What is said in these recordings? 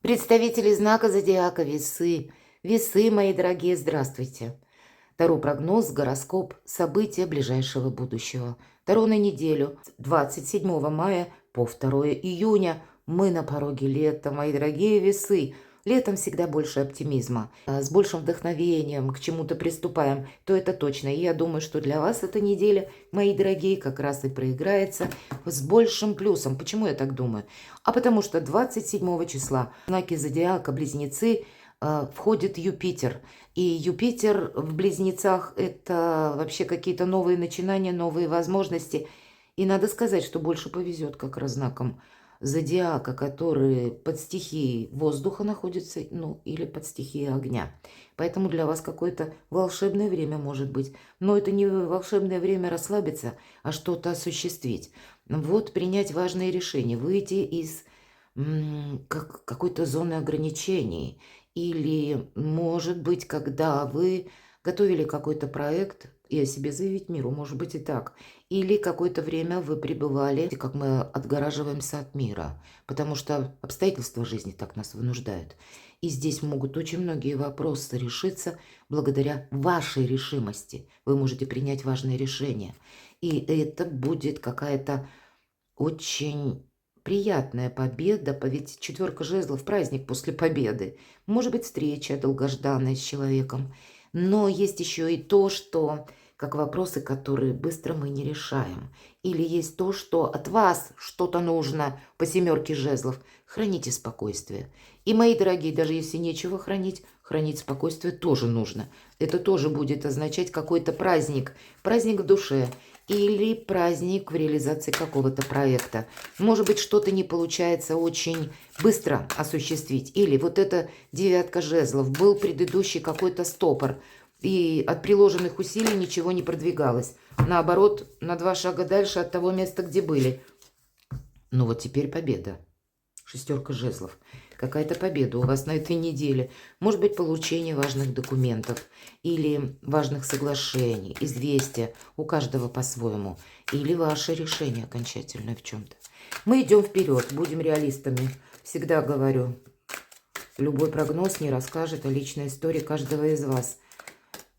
Представители знака зодиака Весы. Весы, мои дорогие, здравствуйте. Таро прогноз, гороскоп, события ближайшего будущего. Таро на неделю с 27 мая по 2 июня. Мы на пороге лета, мои дорогие весы. Летом всегда больше оптимизма, с большим вдохновением к чему-то приступаем, то это точно. И я думаю, что для вас эта неделя, мои дорогие, как раз и проиграется с большим плюсом. Почему я так думаю? А потому что 27 числа в знаке зодиака Близнецы входит Юпитер. И Юпитер в Близнецах – это вообще какие-то новые начинания, новые возможности. И надо сказать, что больше повезет как раз знаком зодиака, который под стихией воздуха находится, ну, или под стихией огня. Поэтому для вас какое-то волшебное время может быть. Но это не волшебное время расслабиться, а что-то осуществить. Вот принять важные решения, выйти из какой-то зоны ограничений. Или, может быть, когда вы готовили какой-то проект и о себе заявить миру, может быть и так. Или какое-то время вы пребывали, как мы отгораживаемся от мира, потому что обстоятельства жизни так нас вынуждают. И здесь могут очень многие вопросы решиться благодаря вашей решимости. Вы можете принять важные решения. И это будет какая-то очень приятная победа, ведь четверка жезлов – праздник после победы. Может быть, встреча долгожданная с человеком. Но есть еще и то, что, как вопросы, которые быстро мы не решаем. Или есть то, что от вас что-то нужно по семерке жезлов. Храните спокойствие. И, мои дорогие, даже если нечего хранить, хранить спокойствие тоже нужно. Это тоже будет означать какой-то праздник. Праздник в душе. Или праздник в реализации какого-то проекта. Может быть, что-то не получается очень быстро осуществить. Или вот эта девятка жезлов. Был предыдущий какой-то стопор. И от приложенных усилий ничего не продвигалось. Наоборот, на 2 шага дальше от того места, где были. Ну вот теперь победа. Шестерка жезлов. Какая-то победа у вас на этой неделе. Может быть, получение важных документов или важных соглашений, известия. У каждого по-своему. Или ваше решение окончательное в чем-то. Мы идем вперед, будем реалистами. Всегда говорю, любой прогноз не расскажет о личной истории каждого из вас.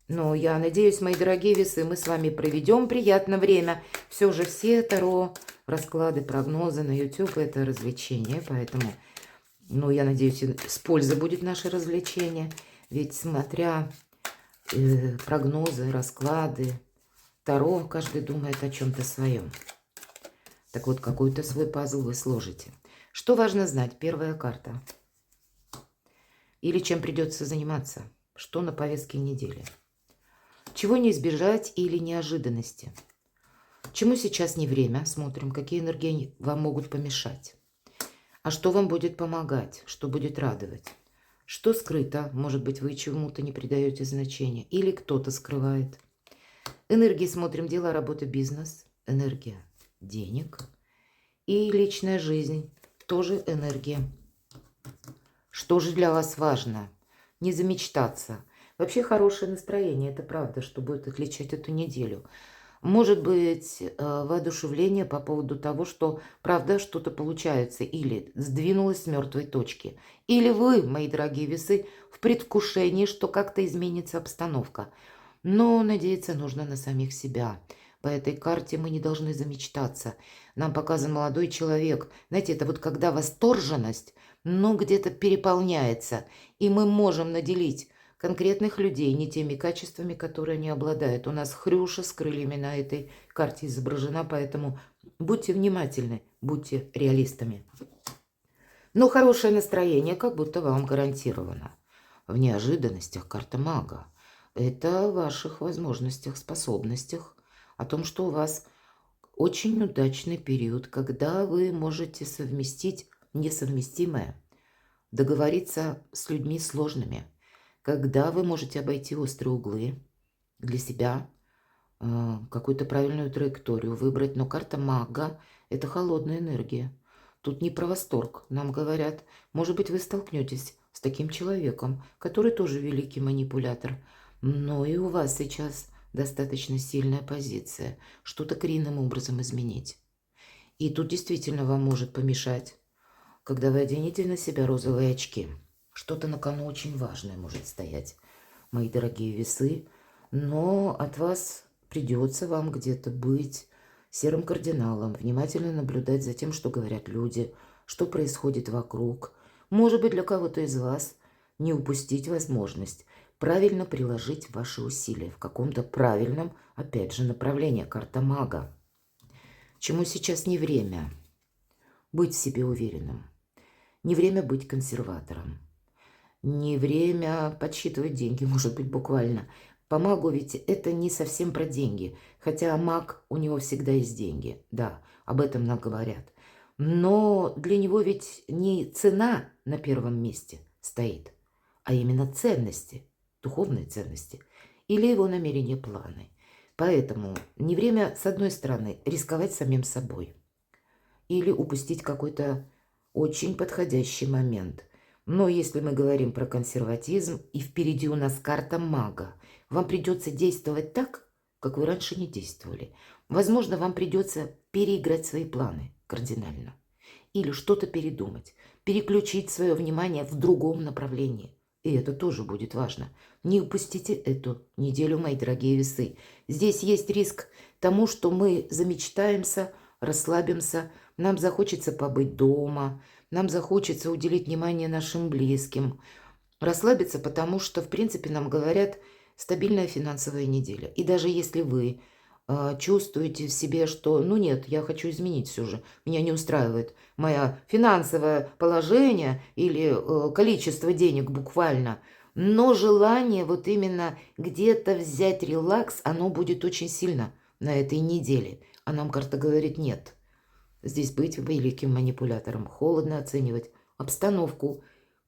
Но я надеюсь, мои дорогие весы, мы с вами проведем приятное время. Все же все таро, расклады, прогнозы на YouTube – это развлечение. Поэтому, ну, я надеюсь, с пользой будет наше развлечение. Ведь смотря прогнозы, расклады, таро, каждый думает о чем-то своем. Так вот, какой-то свой пазл вы сложите. Что важно знать? Первая карта. Или чем придется заниматься? Что на повестке недели? Чего не избежать или неожиданности? Чему сейчас не время? Смотрим, какие энергии вам могут помешать. А что вам будет помогать? Что будет радовать? Что скрыто? Может быть, вы чему-то не придаете значения. Или кто-то скрывает. Энергии смотрим. Дело, работа, бизнес. Энергия денег. И личная жизнь. Тоже энергия. Что же для вас важно? Не замечтаться. Вообще хорошее настроение, это правда, что будет отличать эту неделю. Может быть, воодушевление по поводу того, что правда что-то получается, или сдвинулось с мертвой точки. Или вы, мои дорогие весы, в предвкушении, что как-то изменится обстановка. Но надеяться нужно на самих себя. По этой карте мы не должны замечтаться. Нам показан молодой человек. Знаете, это вот когда восторженность, ну, где-то переполняется, и мы можем наделить конкретных людей не теми качествами, которые они обладают. У нас Хрюша с крыльями на этой карте изображена, поэтому будьте внимательны, будьте реалистами. Но хорошее настроение как будто вам гарантировано. В неожиданностях карта мага. Это о ваших возможностях, способностях, о том, что у вас очень удачный период, когда вы можете совместить несовместимое, договориться с людьми сложными, когда вы можете обойти острые углы для себя, какую-то правильную траекторию выбрать. Но карта мага – это холодная энергия. Тут не про восторг. Нам говорят, может быть, вы столкнетесь с таким человеком, который тоже великий манипулятор. Но и у вас сейчас достаточно сильная позиция. Что-то коренным образом изменить. И тут действительно вам может помешать когда вы оденете на себя розовые очки. Что-то на кону очень важное может стоять, мои дорогие весы, но от вас придется вам где-то быть серым кардиналом, внимательно наблюдать за тем, что говорят люди, что происходит вокруг. Может быть, для кого-то из вас не упустить возможность правильно приложить ваши усилия в каком-то правильном, опять же, направлении. Карта мага. Чему сейчас не время? Быть в себе уверенным. Не время быть консерватором. Не время подсчитывать деньги, может быть, буквально. По магу ведь это не совсем про деньги. Хотя маг, у него всегда есть деньги. Да, об этом нам говорят. Но для него ведь не цена на первом месте стоит, а именно ценности, духовные ценности или его намерения, планы. Поэтому не время, с одной стороны, рисковать самим собой или упустить какой-то очень подходящий момент. Но если мы говорим про консерватизм, и впереди у нас карта мага, вам придется действовать так, как вы раньше не действовали. Возможно, вам придется переиграть свои планы кардинально. Или что-то передумать, переключить свое внимание в другом направлении. И это тоже будет важно. Не упустите эту неделю, мои дорогие весы. Здесь есть риск тому, что мы замечтаемся, расслабимся, нам захочется побыть дома, нам захочется уделить внимание нашим близким, расслабиться, потому что, в принципе, нам говорят стабильная финансовая неделя. И даже если вы чувствуете в себе, что, ну нет, я хочу изменить все же, меня не устраивает мое финансовое положение или количество денег буквально, но желание вот именно где-то взять релакс, оно будет очень сильно на этой неделе. А нам карта говорит нет. Здесь быть великим манипулятором, холодно оценивать обстановку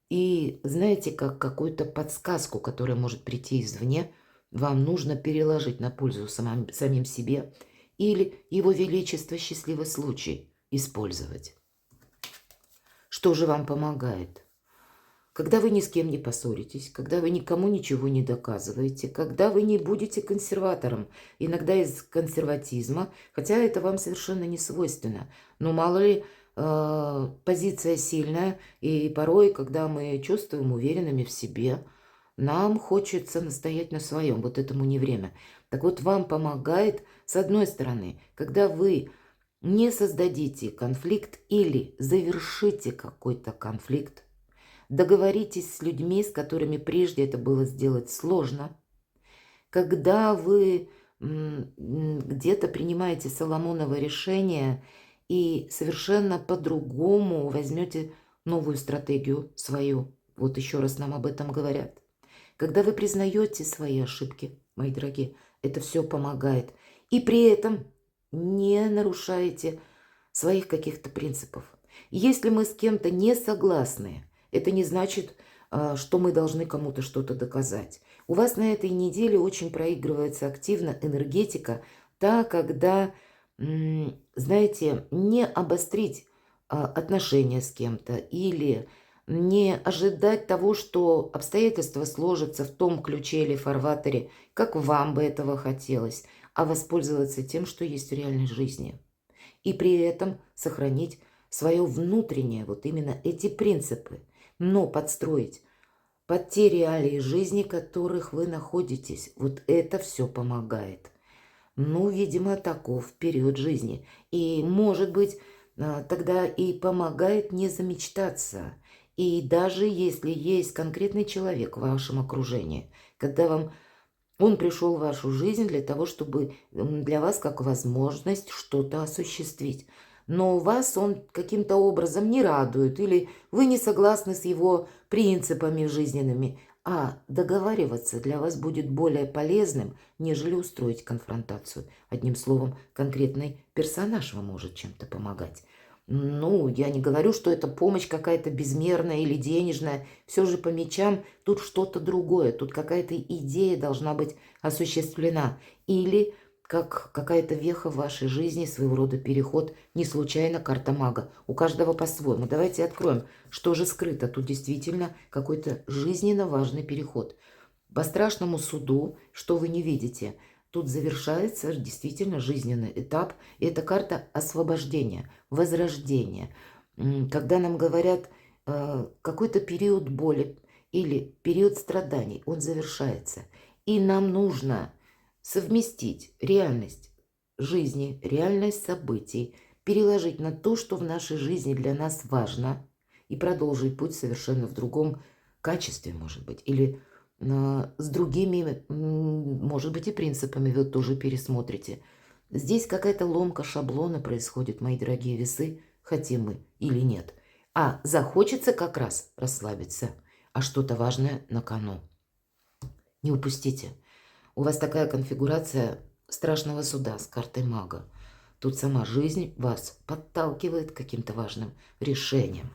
и, знаете, как какую-то подсказку, которая может прийти извне, вам нужно переложить на пользу самим себе или Его Величество счастливый случай использовать. Что же вам помогает? Когда вы ни с кем не поссоритесь, когда вы никому ничего не доказываете, когда вы не будете консерватором, иногда из консерватизма, хотя это вам совершенно не свойственно, но мало ли позиция сильная, и порой, когда мы чувствуем уверенными в себе, нам хочется настоять на своем, вот этому не время. Так вот, вам помогает, с одной стороны, когда вы не создадите конфликт или завершите какой-то конфликт, договоритесь с людьми, с которыми прежде это было сделать сложно. Когда вы где-то принимаете Соломоново решение и совершенно по-другому возьмете новую стратегию свою. Вот еще раз нам об этом говорят. Когда вы признаете свои ошибки, мои дорогие, это все помогает. И при этом не нарушаете своих каких-то принципов. Если мы с кем-то не согласны, это не значит, что мы должны кому-то что-то доказать. У вас на этой неделе очень проигрывается активно энергетика, та, когда, знаете, не обострить отношения с кем-то или не ожидать того, что обстоятельства сложатся в том ключе или фарватере, как вам бы этого хотелось, а воспользоваться тем, что есть в реальной жизни. И при этом сохранить свое внутреннее, вот именно эти принципы, но подстроить под те реалии жизни, в которых вы находитесь. Вот это все помогает. Ну, видимо, таков период жизни. И, может быть, тогда и помогает не замечтаться. И даже если есть конкретный человек в вашем окружении, когда он пришел в вашу жизнь для того, чтобы для вас как возможность что-то осуществить, но вас он каким-то образом не радует, или вы не согласны с его принципами жизненными, а договариваться для вас будет более полезным, нежели устроить конфронтацию. Одним словом, конкретный персонаж вам может чем-то помогать. Ну, я не говорю, что это помощь какая-то безмерная или денежная. Все же по мечам тут что-то другое. Тут какая-то идея должна быть осуществлена. Или как какая-то веха в вашей жизни, своего рода переход. Не случайно карта мага. У каждого по-своему. Давайте откроем, что же скрыто. Тут действительно какой-то жизненно важный переход. По страшному суду, что вы не видите, тут завершается действительно жизненный этап. И это карта освобождения, возрождения. Когда нам говорят какой-то период боли или период страданий, он завершается. И нам нужно совместить реальность жизни, реальность событий, переложить на то, что в нашей жизни для нас важно, и продолжить путь совершенно в другом качестве, может быть, или с другими, может быть, и принципами вы тоже пересмотрите. Здесь какая-то ломка шаблона происходит, мои дорогие весы, хотим мы или нет. А захочется как раз расслабиться, а что-то важное на кону. Не упустите. У вас такая конфигурация страшного суда с картой мага. Тут сама жизнь вас подталкивает к каким-то важным решениям.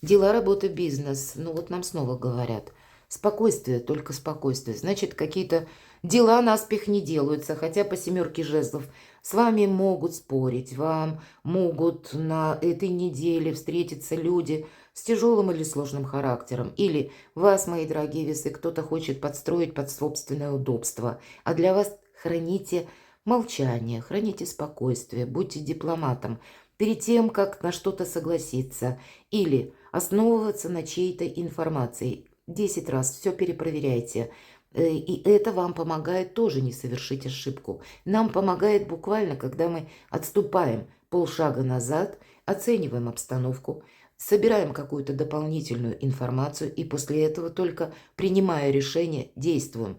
Дела, работа, бизнес. Ну вот нам снова говорят. Спокойствие, только спокойствие. Значит, какие-то дела наспех не делаются, хотя по 7 жезлов. С вами могут спорить, вам могут на этой неделе встретиться люди с тяжелым или сложным характером. Или вас, мои дорогие весы, кто-то хочет подстроить под собственное удобство. А для вас храните молчание, храните спокойствие, будьте дипломатом перед тем, как на что-то согласиться. Или основываться на чьей-то информации. 10 раз все перепроверяйте. И это вам помогает тоже не совершить ошибку. Нам помогает буквально, когда мы отступаем полшага назад, оцениваем обстановку, собираем какую-то дополнительную информацию и после этого, только принимая решение, действуем.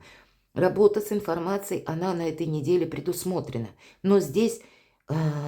Работа с информацией, она на этой неделе предусмотрена. Но здесь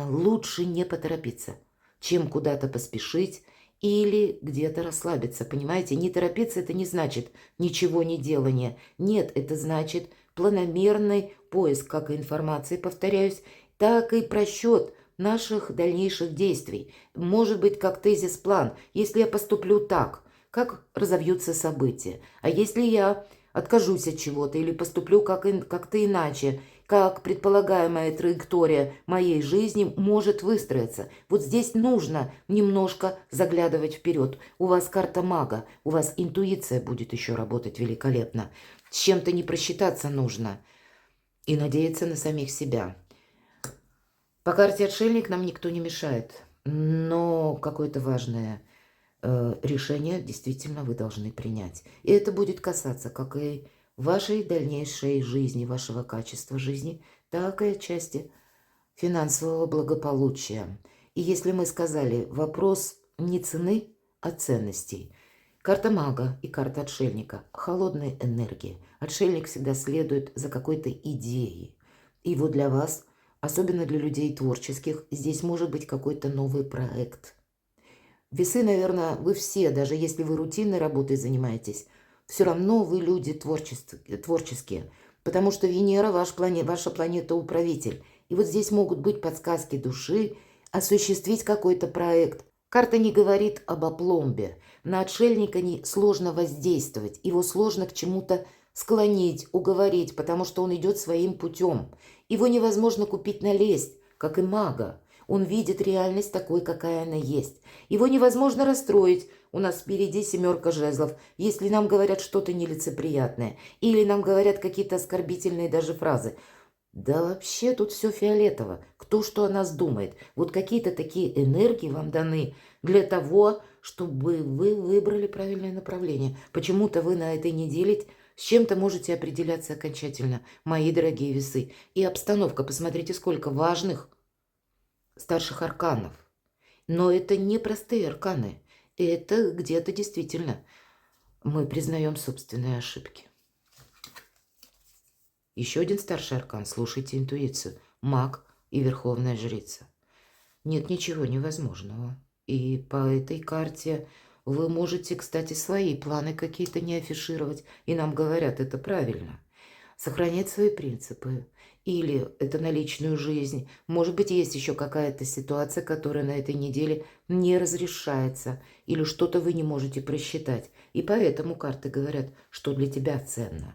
лучше не поторопиться, чем куда-то поспешить или где-то расслабиться, понимаете? Не торопиться – это не значит ничего не делание. Нет, это значит планомерный поиск как информации, повторяюсь, так и просчет наших дальнейших действий. Может быть, как тезис-план. Если я поступлю так, как разовьются события? А если я откажусь от чего-то или поступлю как-то иначе, как предполагаемая траектория моей жизни может выстроиться. Вот здесь нужно немножко заглядывать вперед. У вас карта мага, у вас интуиция будет еще работать великолепно. С чем-то не просчитаться нужно и надеяться на самих себя. По карте отшельник нам никто не мешает, но какое-то важное решение действительно вы должны принять. И это будет касаться как и вашей дальнейшей жизни, вашего качества жизни, так и отчасти финансового благополучия. И если мы сказали, вопрос не цены, а ценностей. Карта мага и карта отшельника – холодная энергия. Отшельник всегда следует за какой-то идеей. И вот для вас, особенно для людей творческих, здесь может быть какой-то новый проект. Весы, наверное, вы все, даже если вы рутинной работой занимаетесь, все равно вы люди творческие, потому что Венера, ваша планета-управитель. И вот здесь могут быть подсказки души, осуществить какой-то проект. Карта не говорит об опломбе. На отшельника сложно воздействовать, его сложно к чему-то склонить, уговорить, потому что он идет своим путем. Его невозможно купить на лесть, как и мага. Он видит реальность такой, какая она есть. Его невозможно расстроить. У нас впереди 7 жезлов. Если нам говорят что-то нелицеприятное, или нам говорят какие-то оскорбительные даже фразы. Да вообще тут все фиолетово. Кто что о нас думает. Вот какие-то такие энергии вам даны для того, чтобы вы выбрали правильное направление. Почему-то вы на этой неделе с чем-то можете определяться окончательно, мои дорогие весы. И обстановка, посмотрите, сколько важных старших арканов. Но это не простые арканы. Это где-то действительно мы признаем собственные ошибки. Еще один старший аркан. Слушайте интуицию. Маг и Верховная Жрица. Нет ничего невозможного. И по этой карте вы можете, кстати, свои планы какие-то не афишировать. И нам говорят, это правильно. Сохранять свои принципы. Или это на личную жизнь. Может быть, есть еще какая-то ситуация, которая на этой неделе не разрешается. Или что-то вы не можете просчитать. И поэтому карты говорят, что для тебя ценно.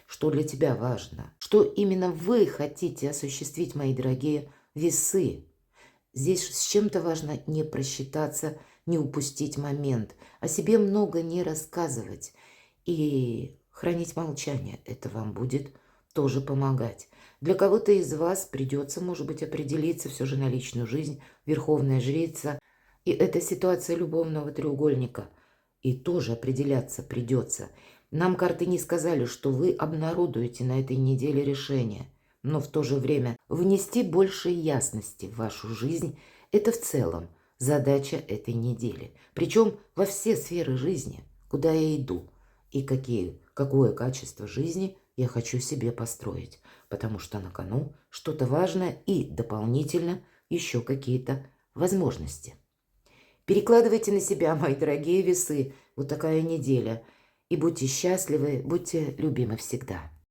Что для тебя важно. Что именно вы хотите осуществить, мои дорогие весы. Здесь с чем-то важно не просчитаться, не упустить момент. О себе много не рассказывать. И хранить молчание. Это вам будет тоже помогать. Для кого-то из вас придется, может быть, определиться все же на личную жизнь. Верховная жрица И это ситуация любовного треугольника. И тоже определяться придется. Нам карты не сказали, что вы обнародуете на этой неделе решение. Но в то же время внести больше ясности в вашу жизнь – это в целом задача этой недели. Причем во все сферы жизни, куда я иду и какое качество жизни я хочу себе построить. Потому что на кону что-то важное и дополнительно еще какие-то возможности. Перекладывайте на себя, мои дорогие весы, вот такая неделя. И будьте счастливы, будьте любимы всегда.